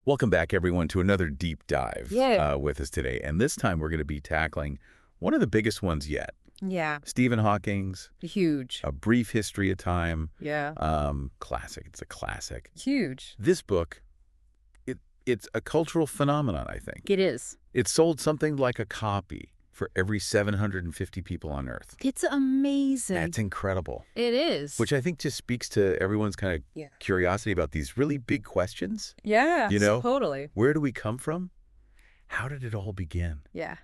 Welcome back, everyone, to another deep dive with us today. And this time we're going to be tackling one of the biggest ones yet. Yeah. Stephen Hawking's Huge. A Brief History of Time. Yeah. Classic. It's a classic. Huge. This book, it's a cultural phenomenon, I think. It is. It sold something like a copy for every 750 people on Earth. It's amazing. That's incredible. It is. Which I think just speaks to everyone's kind of curiosity about these really big questions. Yeah. You know? Totally. Where do we come from? How did it all begin? Yeah.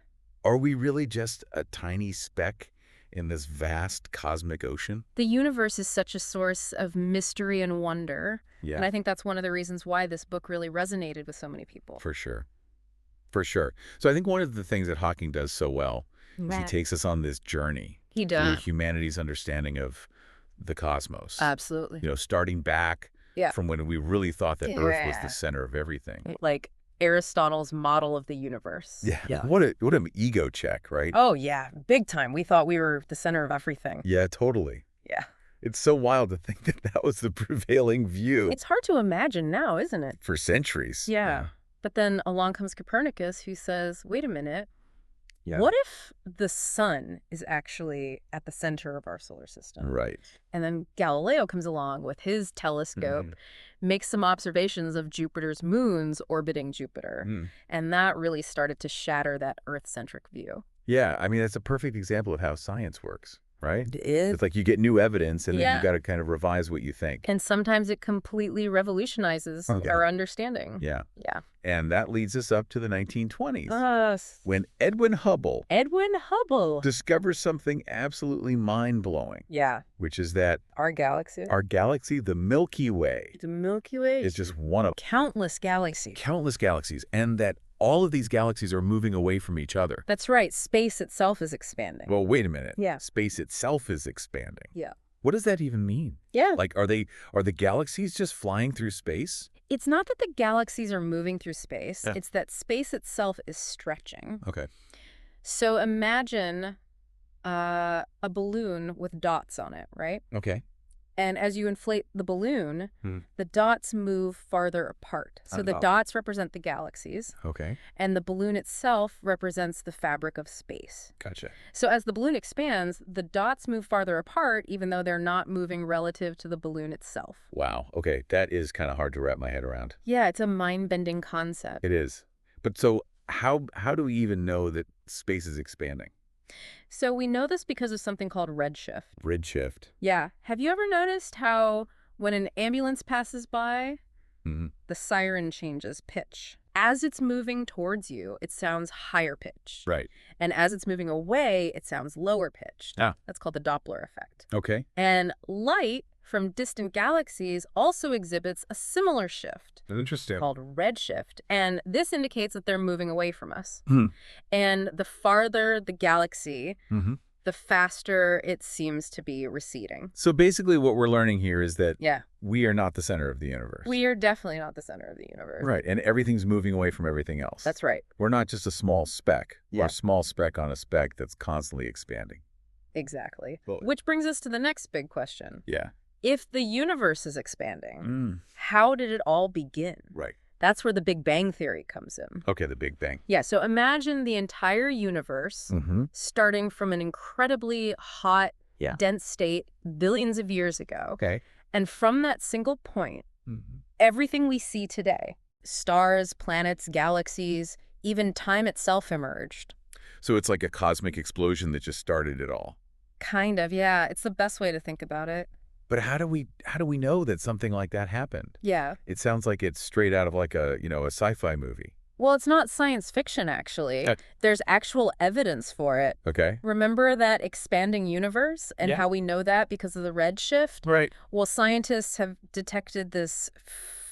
Are we really just a tiny speck in this vast cosmic ocean? The universe is such a source of mystery and wonder. Yeah. And I think that's one of the reasons why this book really resonated with so many people. For sure. For sure. So I think one of the things that Hawking does so well is he takes us on this journey. He does. Through humanity's understanding of the cosmos. Absolutely. You know, starting back from when we really thought that Earth was the center of everything. Like Aristotle's model of the universe. Yeah. What an ego check, right? Oh, yeah. Big time. We thought we were the center of everything. Yeah, totally. Yeah. It's so wild to think that that was the prevailing view. It's hard to imagine now, isn't it? For centuries. Yeah. But then along comes Copernicus, who says, wait a minute, Yeah. what if the sun is actually at the center of our solar system? Right. And then Galileo comes along with his telescope, makes some observations of Jupiter's moons orbiting Jupiter. And that really started to shatter that Earth-centric view. Yeah, I mean, that's a perfect example of how science works, right? It is. It's like you get new evidence and then you got to kind of revise what you think. And sometimes it completely revolutionizes our understanding. Yeah. Yeah. And that leads us up to the 1920s. When Edwin Hubble discovers something absolutely mind-blowing. Yeah. Which is that our galaxy, the Milky Way. The Milky Way is just one of countless galaxies. Countless galaxies. And that all of these galaxies are moving away from each other. That's right. Space itself is expanding. Well, wait a minute. Yeah. Space itself is expanding. Yeah. What does that even mean? Yeah. Like, are the galaxies just flying through space? It's not that the galaxies are moving through space. It's that space itself is stretching. Okay. So imagine a balloon with dots on it, right? Okay. And as you inflate the balloon, the dots move farther apart. So the dots represent the galaxies. Okay. And the balloon itself represents the fabric of space. Gotcha. So as the balloon expands, the dots move farther apart, even though they're not moving relative to the balloon itself. Wow. Okay. That is kind of hard to wrap my head around. Yeah, it's a mind-bending concept. It is. But so how do we even know that space is expanding? So we know this because of something called redshift. Redshift. Yeah. Have you ever noticed how when an ambulance passes by, the siren changes pitch? As it's moving towards you, it sounds higher pitched. Right. And as it's moving away, it sounds lower pitched. Ah. That's called the Doppler effect. Okay. And light from distant galaxies also exhibits a similar shift. Interesting. Called redshift. And this indicates that they're moving away from us. And the farther the galaxy, the faster it seems to be receding. So basically what we're learning here is that we are not the center of the universe. We are definitely not the center of the universe. Right. And everything's moving away from everything else. That's right. We're not just a small speck. We're a small speck on a speck that's constantly expanding. Exactly. Well, which brings us to the next big question. Yeah. If the universe is expanding, how did it all begin? Right. That's where the Big Bang Theory comes in. Okay, the Big Bang. Yeah, so imagine the entire universe starting from an incredibly hot, dense state billions of years ago. Okay. And from that single point, everything we see today, stars, planets, galaxies, even time itself emerged. So it's like a cosmic explosion that just started it all. Kind of, yeah. It's the best way to think about it. But how do we know that something like that happened? Yeah. It sounds like it's straight out of like a sci-fi movie. Well, it's not science fiction, actually. There's actual evidence for it. Okay. Remember that expanding universe and how we know that because of the redshift? Right. Well, scientists have detected this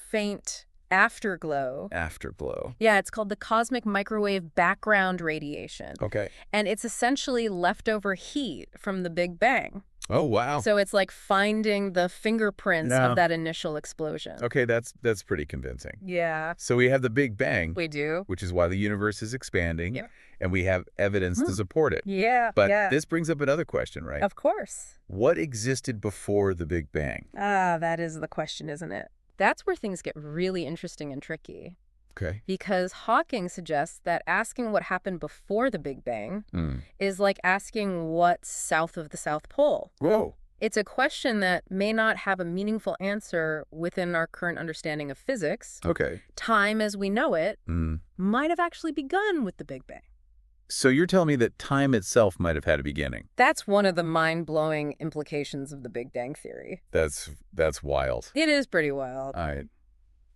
faint afterglow. Afterglow. Yeah, it's called the cosmic microwave background radiation. Okay. And it's essentially leftover heat from the Big Bang. Oh, wow. So it's like finding the fingerprints of that initial explosion. Okay, that's pretty convincing. Yeah. So we have the Big Bang. We do. Which is why the universe is expanding. Yeah. And we have evidence to support it. Yeah. But this brings up another question, right? Of course. What existed before the Big Bang? Ah, that is the question, isn't it? That's where things get really interesting and tricky. Okay. Because Hawking suggests that asking what happened before the Big Bang is like asking what's south of the South Pole. Whoa. It's a question that may not have a meaningful answer within our current understanding of physics. Okay. Time as we know it might have actually begun with the Big Bang. So you're telling me that time itself might have had a beginning? That's one of the mind-blowing implications of the Big Bang Theory. That's wild. It is pretty wild. All right.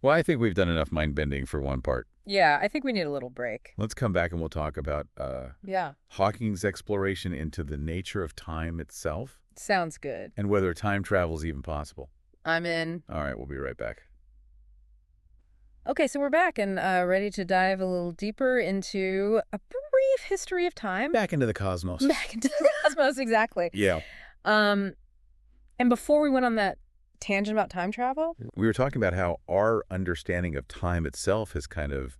Well, I think we've done enough mind-bending for one part. Yeah, I think we need a little break. Let's come back and we'll talk about Hawking's exploration into the nature of time itself. Sounds good. And whether time travel is even possible. I'm in. All right, we'll be right back. Okay, so we're back and ready to dive a little deeper into a brief history of time. Back into the cosmos. Back into the cosmos, exactly. Yeah. And before we went on that tangent about time travel, we were talking about how our understanding of time itself has kind of,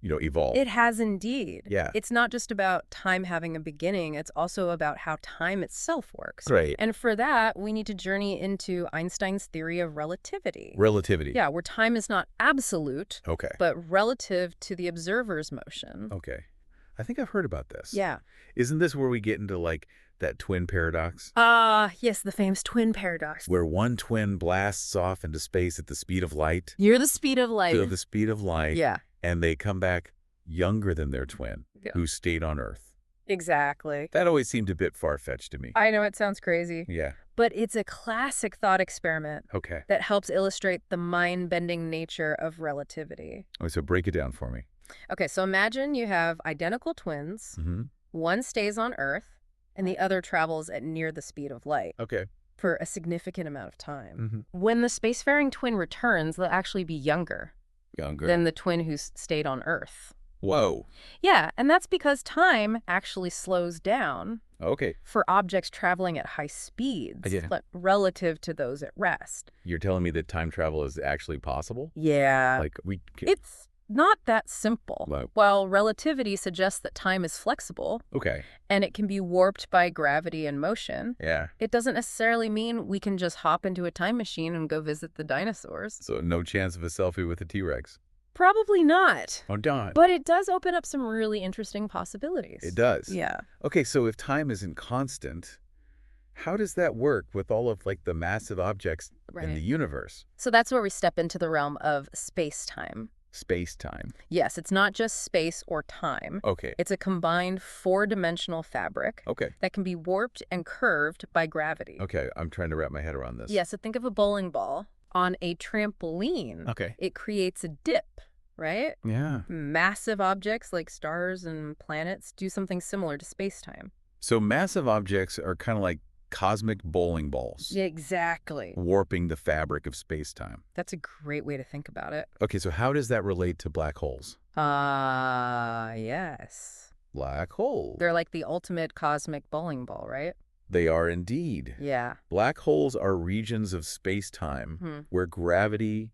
evolved. It has indeed. Yeah. It's not just about time having a beginning. It's also about how time itself works. Right. And for that, we need to journey into Einstein's theory of relativity. Relativity. Yeah, where time is not absolute, Okay. but relative to the observer's motion. Okay. I think I've heard about this. Yeah. Isn't this where we get into, that twin paradox? Yes, the famous twin paradox. Where one twin blasts off into space at the speed of light. You're the speed of light. To the speed of light. Yeah. And they come back younger than their twin, who stayed on Earth. Exactly. That always seemed a bit far-fetched to me. I know, it sounds crazy. Yeah. But it's a classic thought experiment that helps illustrate the mind-bending nature of relativity. Oh, so break it down for me. Okay, so imagine you have identical twins. One stays on Earth, and the other travels at near the speed of light. Okay. For a significant amount of time. When the spacefaring twin returns, they'll actually be younger than the twin who stayed on Earth. Whoa. Yeah, and that's because time actually slows down for objects traveling at high speeds relative to those at rest. You're telling me that time travel is actually possible? Yeah. It's not that simple. Wow. While relativity suggests that time is flexible and it can be warped by gravity and motion, it doesn't necessarily mean we can just hop into a time machine and go visit the dinosaurs. So no chance of a selfie with a T-Rex? Probably not. Oh, darn. But it does open up some really interesting possibilities. It does? Yeah. Okay, so if time isn't constant, how does that work with all of, the massive objects in the universe? So that's where we step into the realm of space-time. Space-time. Yes, it's not just space or time. Okay. It's a combined four-dimensional fabric that can be warped and curved by gravity. Okay, I'm trying to wrap my head around this. Yeah, so think of a bowling ball on a trampoline. Okay. It creates a dip, right? Yeah. Massive objects like stars and planets do something similar to space-time. So massive objects are kind of like cosmic bowling balls. Exactly. Warping the fabric of space-time. That's a great way to think about it. Okay, so how does that relate to black holes? Yes. Black holes. They're like the ultimate cosmic bowling ball, right? They are indeed. Yeah. Black holes are regions of space-time where gravity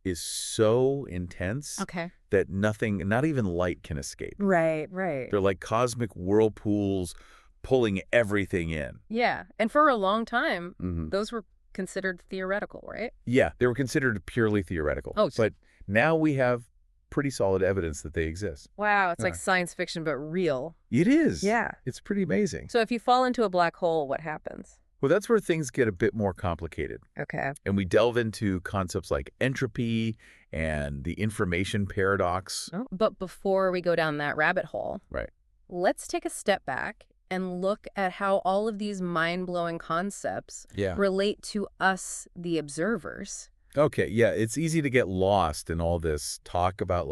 is so intense that nothing, not even light, can escape. Right, right. They're like cosmic whirlpools pulling everything in. Yeah. And for a long time, those were considered theoretical, right? Yeah, they were considered purely theoretical. Oh, but now we have pretty solid evidence that they exist. Wow, it's like science fiction, but real. It is. Yeah. It's pretty amazing. So if you fall into a black hole, what happens? Well, that's where things get a bit more complicated. Okay. And we delve into concepts like entropy and the information paradox. Oh, but before we go down that rabbit hole, let's take a step back and look at how all of these mind-blowing concepts relate to us, the observers. Okay, yeah, it's easy to get lost in all this talk about,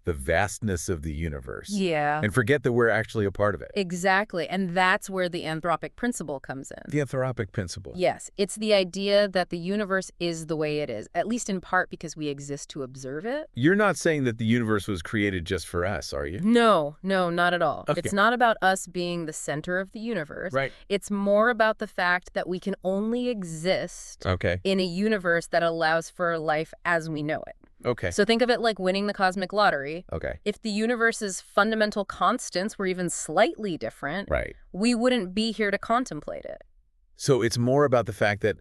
the vastness of the universe. Yeah. And forget that we're actually a part of it. Exactly, and that's where the anthropic principle comes in. The anthropic principle. Yes, it's the idea that the universe is the way it is, at least in part because we exist to observe it. You're not saying that the universe was created just for us, are you? No, not at all. Okay. It's not about us being the center of the universe. Right. It's more about the fact that we can only exist in a universe that allows for life as we know it. Okay. So think of it like winning the cosmic lottery. Okay. If the universe's fundamental constants were even slightly different, we wouldn't be here to contemplate it. So it's more about the fact that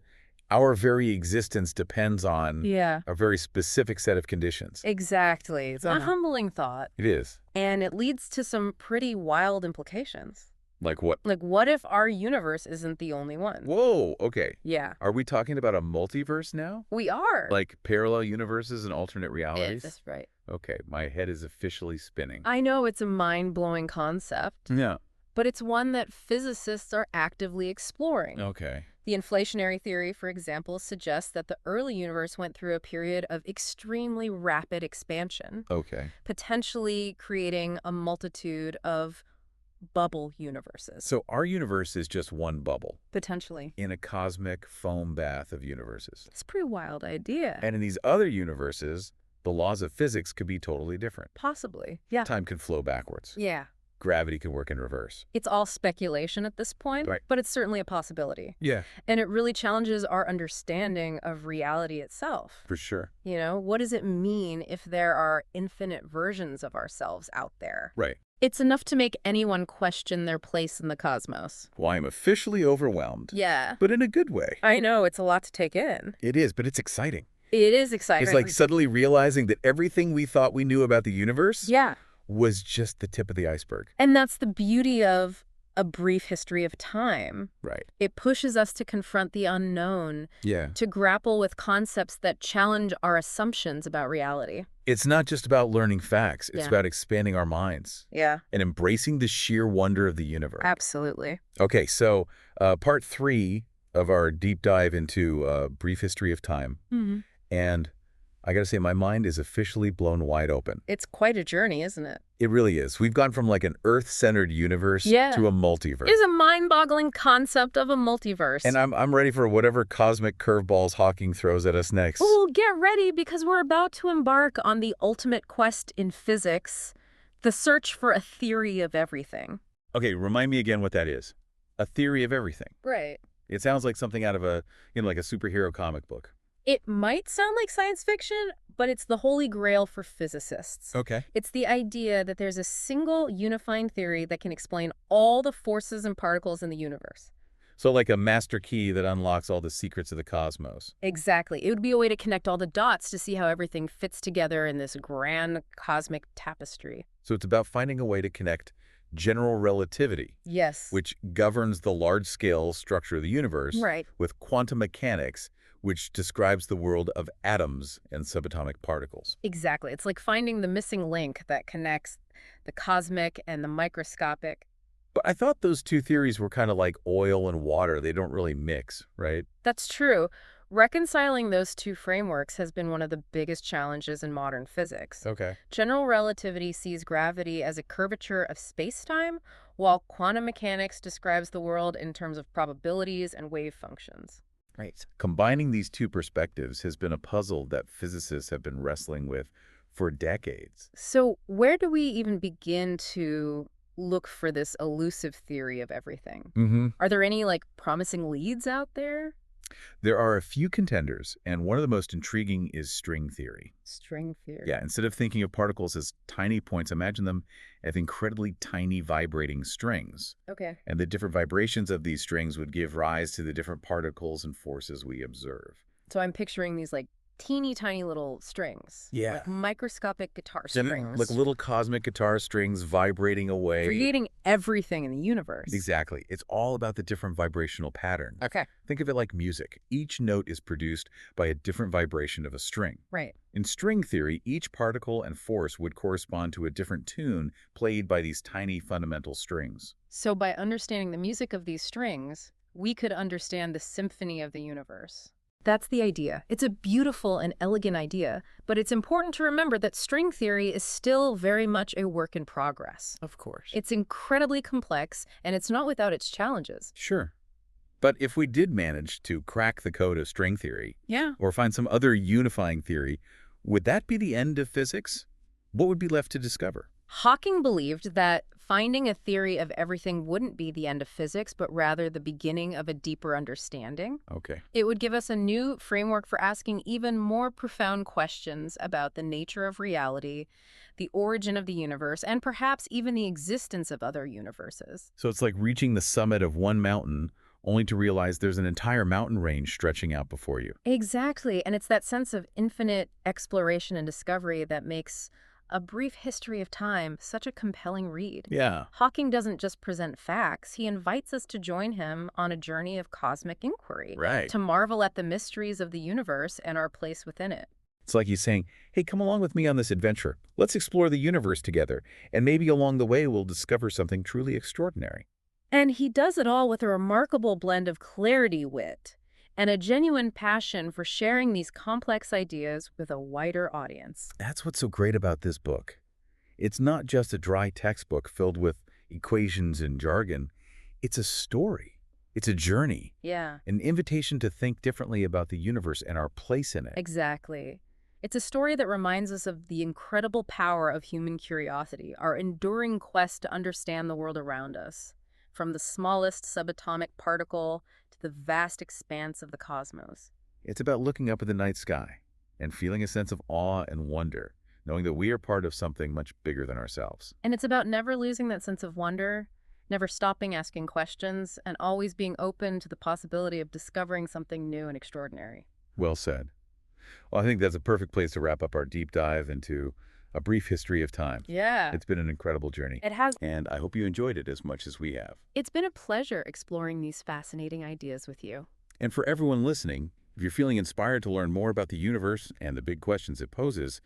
Our very existence depends on a very specific set of conditions. Exactly. It's a humbling thought. It is. And it leads to some pretty wild implications. Like what? Like, what if our universe isn't the only one? Whoa, okay. Yeah. Are we talking about a multiverse now? We are. Like parallel universes and alternate realities? That's right. Okay, my head is officially spinning. I know it's a mind-blowing concept. Yeah. But it's one that physicists are actively exploring. Okay. The inflationary theory, for example, suggests that the early universe went through a period of extremely rapid expansion. Okay. Potentially creating a multitude of bubble universes. So our universe is just one bubble. Potentially. In a cosmic foam bath of universes. It's a pretty wild idea. And in these other universes, the laws of physics could be totally different. Possibly. Yeah. Time can flow backwards. Yeah. Gravity can work in reverse. It's all speculation at this point, but it's certainly a possibility. Yeah. And it really challenges our understanding of reality itself. For sure. You know, what does it mean if there are infinite versions of ourselves out there? Right. It's enough to make anyone question their place in the cosmos. Well, I'm officially overwhelmed. Yeah. But in a good way. I know, it's a lot to take in. It is, but it's exciting. It is exciting. It's like suddenly realizing that everything we thought we knew about the universe was just the tip of the iceberg. And that's the beauty of a brief history of time. Right. It pushes us to confront the unknown, Yeah. to grapple with concepts that challenge our assumptions about reality. It's not just about learning facts. It's about expanding our minds. Yeah. And embracing the sheer wonder of the universe. Absolutely. Okay, so part 3 of our deep dive into brief history of time. Mm-hmm. And I got to say, my mind is officially blown wide open. It's quite a journey, isn't it? It really is. We've gone from like an Earth-centered universe to a multiverse. It's a mind-boggling concept of a multiverse. And I'm ready for whatever cosmic curveballs Hawking throws at us next. Well, get ready because we're about to embark on the ultimate quest in physics, the search for a theory of everything. Okay, remind me again what that is. A theory of everything. Right. It sounds like something out of a, like a superhero comic book. It might sound like science fiction, but it's the holy grail for physicists. Okay. It's the idea that there's a single unifying theory that can explain all the forces and particles in the universe. So like a master key that unlocks all the secrets of the cosmos. Exactly. It would be a way to connect all the dots to see how everything fits together in this grand cosmic tapestry. So it's about finding a way to connect general relativity, which governs the large-scale structure of the universe, with quantum mechanics, which describes the world of atoms and subatomic particles. Exactly. It's like finding the missing link that connects the cosmic and the microscopic. But I thought those two theories were kind of like oil and water. They don't really mix, right? That's true. Reconciling those two frameworks has been one of the biggest challenges in modern physics. Okay. General relativity sees gravity as a curvature of space-time, while quantum mechanics describes the world in terms of probabilities and wave functions. Right. Combining these two perspectives has been a puzzle that physicists have been wrestling with for decades. So where do we even begin to look for this elusive theory of everything? Mm-hmm. Are there any, promising leads out there? There are a few contenders, and one of the most intriguing is string theory. String theory. Yeah, instead of thinking of particles as tiny points, imagine them as incredibly tiny vibrating strings. Okay. And the different vibrations of these strings would give rise to the different particles and forces we observe. So I'm picturing these teeny tiny little strings. Yeah. Like microscopic guitar strings. Like little cosmic guitar strings vibrating away. Creating everything in the universe. Exactly. It's all about the different vibrational patterns. Okay. Think of it like music. Each note is produced by a different vibration of a string. Right. In string theory, each particle and force would correspond to a different tune played by these tiny fundamental strings. So by understanding the music of these strings, we could understand the symphony of the universe. That's the idea. It's a beautiful and elegant idea, but it's important to remember that string theory is still very much a work in progress. Of course. It's incredibly complex, and it's not without its challenges. Sure. But if we did manage to crack the code of string theory, or find some other unifying theory, would that be the end of physics? What would be left to discover? Hawking believed that finding a theory of everything wouldn't be the end of physics, but rather the beginning of a deeper understanding. Okay. It would give us a new framework for asking even more profound questions about the nature of reality, the origin of the universe, and perhaps even the existence of other universes. So it's like reaching the summit of one mountain only to realize there's an entire mountain range stretching out before you. Exactly, and it's that sense of infinite exploration and discovery that makes A Brief History of Time such a compelling read. Yeah. Hawking doesn't just present facts, he invites us to join him on a journey of cosmic inquiry, Right. to marvel at the mysteries of the universe and our place within it. It's like he's saying, hey, come along with me on this adventure. Let's explore the universe together, and maybe along the way we'll discover something truly extraordinary. And he does it all with a remarkable blend of clarity, wit, and a genuine passion for sharing these complex ideas with a wider audience. That's what's so great about this book. It's not just a dry textbook filled with equations and jargon. It's a story. It's a journey. Yeah, An invitation to think differently about the universe and our place in it. exactly. It's a story that reminds us of the incredible power of human curiosity, our enduring quest to understand the world around us, from the smallest subatomic particle to the vast expanse of the cosmos. It's about looking up at the night sky and feeling a sense of awe and wonder, knowing that we are part of something much bigger than ourselves. And it's about never losing that sense of wonder, never stopping asking questions, and always being open to the possibility of discovering something new and extraordinary. Well said. Well, I think that's a perfect place to wrap up our deep dive into A Brief History of Time. Yeah, It's been an incredible journey, it has. and I hope you enjoyed it as much as we have. It's been a pleasure exploring these fascinating ideas with you. And for everyone listening, if you're feeling inspired to learn more about the universe and the big questions it poses,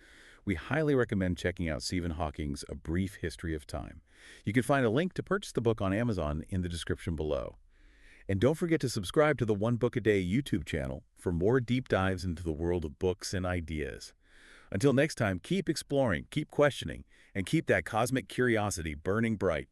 we highly recommend checking out Stephen Hawking's A Brief History of Time. You can find a link to purchase the book on Amazon in the description below. And don't forget to subscribe to the One Book a Day YouTube channel for more deep dives into the world of books and ideas. Until next time, keep exploring, keep questioning, and keep that cosmic curiosity burning bright.